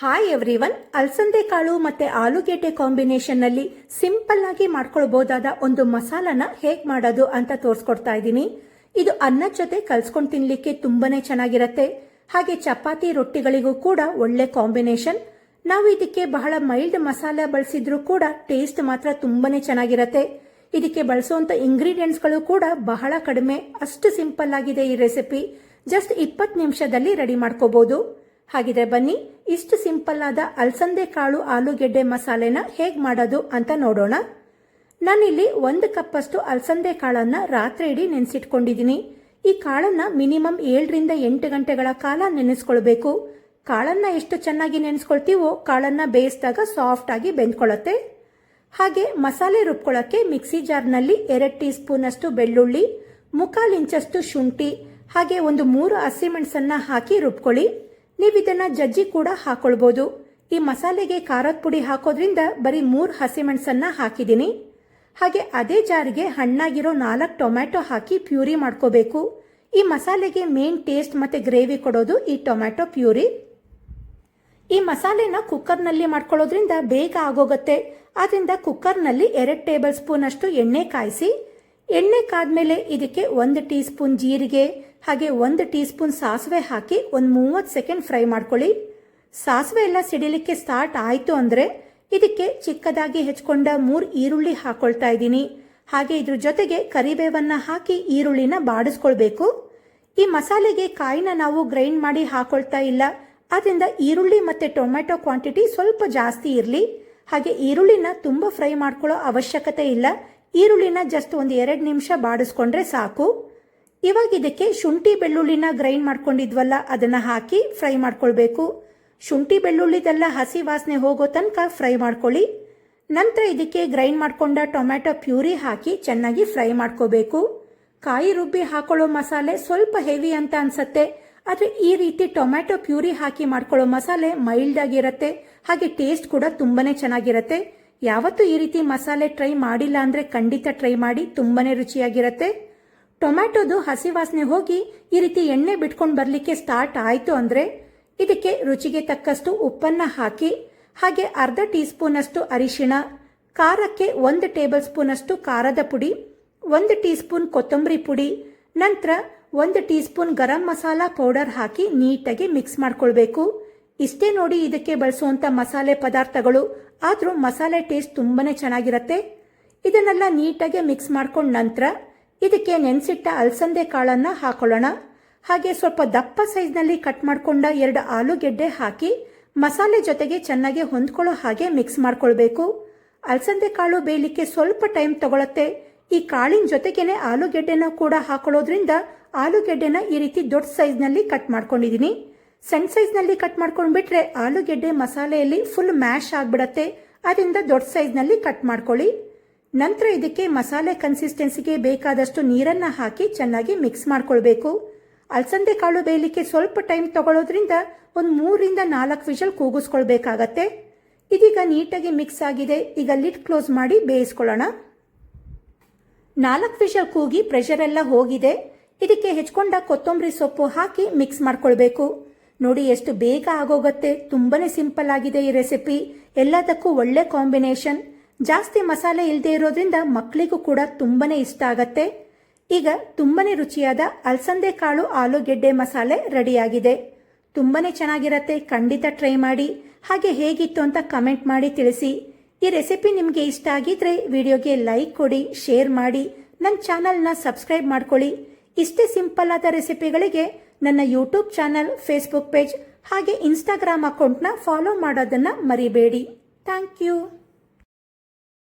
Hi everyone, ಅಲಸಂದೆ ಕಾಳು ಮತ್ತೆ ಆಲೂಗೆಡ್ಡೆ ಕಾಂಬಿನೇಷನ್ ನಲ್ಲಿ ಸಿಂಪಲ್ ಆಗಿ ಮಾಡ್ಕೊಳ್ಬಹುದಾದ ಒಂದು ಮಸಾಲನ ಹೇಗ್ ಮಾಡೋದು ಅಂತ ತೋರಿಸ್ಕೊಡ್ತಾ ಇದ್ದೀನಿ. ಇದು ಅನ್ನದ ಜೊತೆ ಕಲ್ಸ್ಕೊಂಡು ತಿನ್ಲಿಕ್ಕೆ ತುಂಬಾನೇ ಚೆನ್ನಾಗಿರತ್ತೆ. ಹಾಗೆ ಚಪಾತಿ ರೊಟ್ಟಿಗಳಿಗೂ ಕೂಡ ಒಳ್ಳೆ ಕಾಂಬಿನೇಷನ್. ನಾವು ಇದಕ್ಕೆ ಬಹಳ ಮೈಲ್ಡ್ ಮಸಾಲ ಬಳಸಿದ್ರು ಕೂಡ ಟೇಸ್ಟ್ ಮಾತ್ರ ತುಂಬಾನೇ ಚೆನ್ನಾಗಿರತ್ತೆ. ಇದಕ್ಕೆ ಬಳಸುವಂತ ಇಂಗ್ರೀಡಿಯೆಂಟ್ಸ್ ಗಳು ಕೂಡ ಬಹಳ ಕಡಿಮೆ. ಅಷ್ಟು ಸಿಂಪಲ್ ಆಗಿದೆ ಈ ರೆಸಿಪಿ. ಜಸ್ಟ್ 20 ನಿಮಿಷದಲ್ಲಿ ರೆಡಿ ಮಾಡ್ಕೋಬಹುದು. ಹಾಗಿದ್ರೆ ಬನ್ನಿ, ಇಷ್ಟು ಸಿಂಪಲ್ ಆದ ಅಲಸಂದೆ ಕಾಳು ಆಲೂಗೆಡ್ಡೆ ಮಸಾಲೆನ ಹೇಗ್ ಮಾಡೋದು ಅಂತ ನೋಡೋಣ. ನಾನಿಲ್ಲಿ 1 ಕಪ್ ಅಷ್ಟು ಅಲಸಂದೆ ಕಾಳನ್ನ ರಾತ್ರಿ ಇಡೀ ನೆನೆಸಿಟ್ಕೊಂಡಿದ್ದೀನಿ. ಈ ಕಾಳನ್ನ ಮಿನಿಮಮ್ 7 ರಿಂದ 8 ಗಂಟೆಗಳ ಕಾಲ ನೆನೆಸ್ಕೊಳ್ಬೇಕು. ಕಾಳನ್ನ ಎಷ್ಟು ಚೆನ್ನಾಗಿ ನೆನೆಸ್ಕೊಳ್ತೀವೋ ಕಾಳನ್ನ ಬೇಯಿಸಿದಾಗ ಸಾಫ್ಟ್ ಆಗಿ ಬೆಂದ್ಕೊಳ್ಳುತ್ತೆ. ಹಾಗೆ ಮಸಾಲೆ ರುಬ್ಕೊಳ್ಳಕ್ಕೆ ಮಿಕ್ಸಿ ಜಾರ್ನಲ್ಲಿ 2 ಟೀ ಸ್ಪೂನ್ ಅಷ್ಟು ಬೆಳ್ಳುಳ್ಳಿ, 1/4 ಇಂಚಷ್ಟು ಶುಂಠಿ, ಹಾಗೆ 3 ಹಸಿಮೆಣಸನ್ನ ಹಾಕಿ ರುಬ್ಕೊಳ್ಳಿ. ನೀವು ಇದನ್ನ ಜಜ್ಜಿ ಕೂಡ ಹಾಕೊಳ್ಬಹುದು. ಈ ಮಸಾಲೆಗೆ ಖಾರದ ಪುಡಿ ಹಾಕೋದ್ರಿಂದ ಬರೀ 3 ಹಸಿಮೆಣಸನ್ನ ಹಾಕಿದ್ದೀನಿ. ಹಾಗೆ ಅದೇ ಜಾರಿಗೆ ಹಣ್ಣಾಗಿರೋ 4 ಟೊಮ್ಯಾಟೊ ಹಾಕಿ ಪ್ಯೂರಿ ಮಾಡ್ಕೋಬೇಕು. ಈ ಮಸಾಲೆಗೆ ಮೇನ್ ಟೇಸ್ಟ್ ಮತ್ತೆ ಗ್ರೇವಿ ಕೊಡೋದು ಈ ಟೊಮ್ಯಾಟೊ ಪ್ಯೂರಿ. ಈ ಮಸಾಲೆನ ಕುಕ್ಕರ್ನಲ್ಲಿ ಮಾಡ್ಕೊಳ್ಳೋದ್ರಿಂದ ಬೇಗ ಆಗೋಗುತ್ತೆ. ಆದ್ರಿಂದ ಕುಕ್ಕರ್ನಲ್ಲಿ 2 ಟೇಬಲ್ ಸ್ಪೂನ್ ಅಷ್ಟು ಎಣ್ಣೆ ಕಾಯಿಸಿ. ಎಣ್ಣೆ ಕಾದ್ಮೇಲೆ ಇದಕ್ಕೆ 1 ಟೀ ಸ್ಪೂನ್ ಜೀರಿಗೆ ಹಾಗೆ 1 ಟೀ ಸ್ಪೂನ್ ಸಾಸಿವೆ ಹಾಕಿ 30 ಸೆಕೆಂಡ್ ಫ್ರೈ ಮಾಡ್ಕೊಳ್ಳಿ. ಸಾಸಿವೆ ಎಲ್ಲ ಸಿಡಿಲಿಕ್ಕೆ ಸ್ಟಾರ್ಟ್ ಆಯ್ತು ಅಂದ್ರೆ ಇದಕ್ಕೆ ಚಿಕ್ಕದಾಗಿ ಹೆಚ್ಕೊಂಡ 3 ಈರುಳ್ಳಿ ಹಾಕೊಳ್ತಾ ಇದ್ದೀನಿ. ಹಾಗೆ ಇದ್ರ ಜೊತೆಗೆ ಕರಿಬೇವನ್ನ ಹಾಕಿ ಈರುಳ್ಳಿನ ಬಾಡಿಸ್ಕೊಳ್ಬೇಕು. ಈ ಮಸಾಲೆಗೆ ಕಾಯಿನ ನಾವು ಗ್ರೈಂಡ್ ಮಾಡಿ ಹಾಕೊಳ್ತಾ ಇಲ್ಲ. ಆದ್ರಿಂದ ಈರುಳ್ಳಿ ಮತ್ತೆ ಟೊಮ್ಯಾಟೊ ಕ್ವಾಂಟಿಟಿ ಸ್ವಲ್ಪ ಜಾಸ್ತಿ ಇರಲಿ. ಹಾಗೆ ಈರುಳ್ಳಿನ ತುಂಬಾ ಫ್ರೈ ಮಾಡ್ಕೊಳ್ಳೋ ಅವಶ್ಯಕತೆ ಇಲ್ಲ. ಈರುಳ್ಳಿನ ಜಸ್ಟ್ 2 ನಿಮಿಷ ಬಾಡಿಸ್ಕೊಂಡ್ರೆ ಸಾಕು. ಇವಾಗ ಇದಕ್ಕೆ ಶುಂಠಿ ಬೆಳ್ಳುಳ್ಳಿನ ಗ್ರೈಂಡ್ ಮಾಡ್ಕೊಂಡಿದ್ವಲ್ಲ ಅದನ್ನ ಹಾಕಿ ಫ್ರೈ ಮಾಡ್ಕೊಳ್ಬೇಕು. ಶುಂಠಿ ಬೆಳ್ಳುಳ್ಳಿದೆಲ್ಲ ಹಸಿ ವಾಸನೆ ಹೋಗೋ ತನಕ ಫ್ರೈ ಮಾಡ್ಕೊಳ್ಳಿ. ನಂತರ ಇದಕ್ಕೆ ಗ್ರೈಂಡ್ ಮಾಡ್ಕೊಂಡ ಟೊಮ್ಯಾಟೊ ಪ್ಯೂರಿ ಹಾಕಿ ಚೆನ್ನಾಗಿ ಫ್ರೈ ಮಾಡ್ಕೋಬೇಕು. ಕಾಯಿ ರುಬ್ಬಿ ಹಾಕೊಳ್ಳೋ ಮಸಾಲೆ ಸ್ವಲ್ಪ ಹೆವಿ ಅಂತ ಅನ್ಸತ್ತೆ. ಆದ್ರೆ ಈ ರೀತಿ ಟೊಮ್ಯಾಟೊ ಪ್ಯೂರಿ ಹಾಕಿ ಮಾಡ್ಕೊಳ್ಳೋ ಮಸಾಲೆ ಮೈಲ್ಡ್ ಆಗಿರತ್ತೆ. ಹಾಗೆ ಟೇಸ್ಟ್ ಕೂಡ ತುಂಬಾನೇ ಚೆನ್ನಾಗಿರತ್ತೆ. ಯಾವತ್ತೂ ಈ ರೀತಿ ಮಸಾಲೆ ಟ್ರೈ ಮಾಡಿಲ್ಲ ಅಂದ್ರೆ ಖಂಡಿತ ಟ್ರೈ ಮಾಡಿ, ತುಂಬಾನೇ ರುಚಿಯಾಗಿರತ್ತೆ. ಟೊಮ್ಯಾಟೊದು ಹಸಿ ವಾಸನೆ ಹೋಗಿ ಈ ರೀತಿ ಎಣ್ಣೆ ಬಿಟ್ಕೊಂಡು ಬರ್ಲಿಕ್ಕೆ ಸ್ಟಾರ್ಟ್ ಆಯ್ತು ಅಂದ್ರೆ ಇದಕ್ಕೆ ರುಚಿಗೆ ತಕ್ಕಷ್ಟು ಉಪ್ಪನ್ನ ಹಾಕಿ, ಹಾಗೆ ಅರ್ಧ ಟೀ ಸ್ಪೂನ್ ಅಷ್ಟು ಅರಿಶಿಣ, ಖಾರಕ್ಕೆ 1 ಟೇಬಲ್ ಸ್ಪೂನ್ ಅಷ್ಟು ಖಾರದ ಪುಡಿ, 1 ಟೀ ಸ್ಪೂನ್ ಕೊತ್ತಂಬರಿ ಪುಡಿ, ನಂತರ 1 ಟೀ ಸ್ಪೂನ್ ಗರಂ ಮಸಾಲಾ ಪೌಡರ್ ಹಾಕಿ ನೀಟಾಗಿ ಮಿಕ್ಸ್ ಮಾಡ್ಕೊಳ್ಬೇಕು. ಇಷ್ಟೇ ನೋಡಿ ಇದಕ್ಕೆ ಬಳಸುವಂತ ಮಸಾಲೆ ಪದಾರ್ಥಗಳು. ಆದ್ರೂ ಮಸಾಲೆ ಟೇಸ್ಟ್ ತುಂಬಾನೇ ಚೆನ್ನಾಗಿರತ್ತೆ. ಇದನ್ನೆಲ್ಲ ನೀಟಾಗಿ ಮಿಕ್ಸ್ ಮಾಡ್ಕೊಂಡ ನಂತರ ಇದಕ್ಕೆ ನೆನೆಸಿಟ್ಟ ಅಲಸಂದೆ ಕಾಳನ್ನ ಹಾಕೊಳ್ಳೋಣ. ಹಾಗೆ ಸ್ವಲ್ಪ ದಪ್ಪ ಸೈಜ್ನಲ್ಲಿ ಕಟ್ ಮಾಡ್ಕೊಂಡ 2 ಆಲೂಗೆಡ್ಡೆ ಹಾಕಿ ಮಸಾಲೆ ಜೊತೆಗೆ ಚೆನ್ನಾಗಿ ಹೊಂದ್ಕೊಳ್ಳೋ ಹಾಗೆ ಮಿಕ್ಸ್ ಮಾಡ್ಕೊಳ್ಬೇಕು. ಅಲಸಂದೆ ಕಾಳು ಬೇಯಲಿಕ್ಕೆ ಸ್ವಲ್ಪ ಟೈಮ್ ತಗೊಳತ್ತೆ. ಈ ಕಾಳಿನ ಜೊತೆಗೇನೆ ಆಲೂಗೆಡ್ಡೆನ ಕೂಡ ಹಾಕೊಳ್ಳೋದ್ರಿಂದ ಆಲೂಗೆಡ್ಡೆನ ಈ ರೀತಿ ದೊಡ್ಡ ಸೈಜ್ನಲ್ಲಿ ಕಟ್ ಮಾಡ್ಕೊಂಡಿದೀನಿ. ಸಣ್ಣ ಸೈಜ್ನಲ್ಲಿ ಕಟ್ ಮಾಡ್ಕೊಂಡ್ಬಿಟ್ರೆ ಆಲೂಗೆಡ್ಡೆ ಮಸಾಲೆಯಲ್ಲಿ ಫುಲ್ ಮ್ಯಾಶ್ ಆಗ್ಬಿಡತ್ತೆ. ಅದರಿಂದ ದೊಡ್ಡ ಸೈಜ್ನಲ್ಲಿ ಕಟ್ ಮಾಡ್ಕೊಳ್ಳಿ. ನಂತರ ಇದಕ್ಕೆ ಮಸಾಲೆ ಕನ್ಸಿಸ್ಟೆನ್ಸಿಗೆ ಬೇಕಾದಷ್ಟು ನೀರನ್ನ ಹಾಕಿ ಚೆನ್ನಾಗಿ ಮಿಕ್ಸ್ ಮಾಡ್ಕೊಳ್ಬೇಕು. ಅಲಸಂದೆ ಕಾಳು ಬೇಯಲಿಕ್ಕೆ ಸ್ವಲ್ಪ ಟೈಮ್ ತಗೊಳ್ಳೋದ್ರಿಂದ 3 ರಿಂದ 4 ವಿಷಲ್ ಕೂಗಿಸ್ಕೊಳ್ಬೇಕಾಗತ್ತೆ. ಇದೀಗ ನೀಟಾಗಿ ಮಿಕ್ಸ್ ಆಗಿದೆ. ಈಗ ಲಿಡ್ ಕ್ಲೋಸ್ ಮಾಡಿ ಬೇಯಿಸ್ಕೊಳ್ಳೋಣ. 4 ವಿಷಲ್ ಕೂಗಿ ಪ್ರೆಷರ್ ಎಲ್ಲ ಹೋಗಿದೆ. ಇದಕ್ಕೆ ಹೆಚ್ಕೊಂಡ ಕೊತ್ತಂಬರಿ ಸೊಪ್ಪು ಹಾಕಿ ಮಿಕ್ಸ್ ಮಾಡ್ಕೊಳ್ಬೇಕು. ನೋಡಿ ಎಷ್ಟು ಬೇಗ ಆಗೋಗತ್ತೆ. ತುಂಬಾನೇ ಸಿಂಪಲ್ ಆಗಿದೆ ಈ ರೆಸಿಪಿ. ಎಲ್ಲದಕ್ಕೂ ಒಳ್ಳೆ ಕಾಂಬಿನೇಷನ್. ಜಾಸ್ತಿ ಮಸಾಲೆ ಇಲ್ಲದೆ ಇರೋದ್ರಿಂದ ಮಕ್ಕಳಿಗೂ ಕೂಡ ತುಂಬಾನೇ ಇಷ್ಟ ಆಗತ್ತೆ. ಈಗ ತುಂಬಾನೇ ರುಚಿಯಾದ ಅಲಸಂದೆ ಕಾಳು ಆಲೂಗೆಡ್ಡೆ ಮಸಾಲೆ ರೆಡಿಯಾಗಿದೆ. ತುಂಬಾನೇ ಚೆನ್ನಾಗಿರತ್ತೆ. ಖಂಡಿತ ಟ್ರೈ ಮಾಡಿ. ಹಾಗೆ ಹೇಗಿತ್ತು ಅಂತ ಕಮೆಂಟ್ ಮಾಡಿ ತಿಳಿಸಿ. ಈ ರೆಸಿಪಿ ನಿಮಗೆ ಇಷ್ಟ ಆಗಿದ್ರೆ ವಿಡಿಯೋಗೆ ಲೈಕ್ ಕೊಡಿ, ಶೇರ್ ಮಾಡಿ, ನನ್ನ ಚಾನಲ್ನ ಸಬ್ಸ್ಕ್ರೈಬ್ ಮಾಡ್ಕೊಳ್ಳಿ. ಇಷ್ಟೇ ಸಿಂಪಲ್ ಆದ ರೆಸಿಪಿಗಳಿಗೆ ನನ್ನ ಯೂಟ್ಯೂಬ್ ಚಾನಲ್, ಫೇಸ್ಬುಕ್ ಪೇಜ್ ಹಾಗೆ ಇನ್ಸ್ಟಾಗ್ರಾಮ್ ಅಕೌಂಟ್ನ ಫಾಲೋ ಮಾಡೋದನ್ನ ಮರಿಬೇಡಿ. Thank you.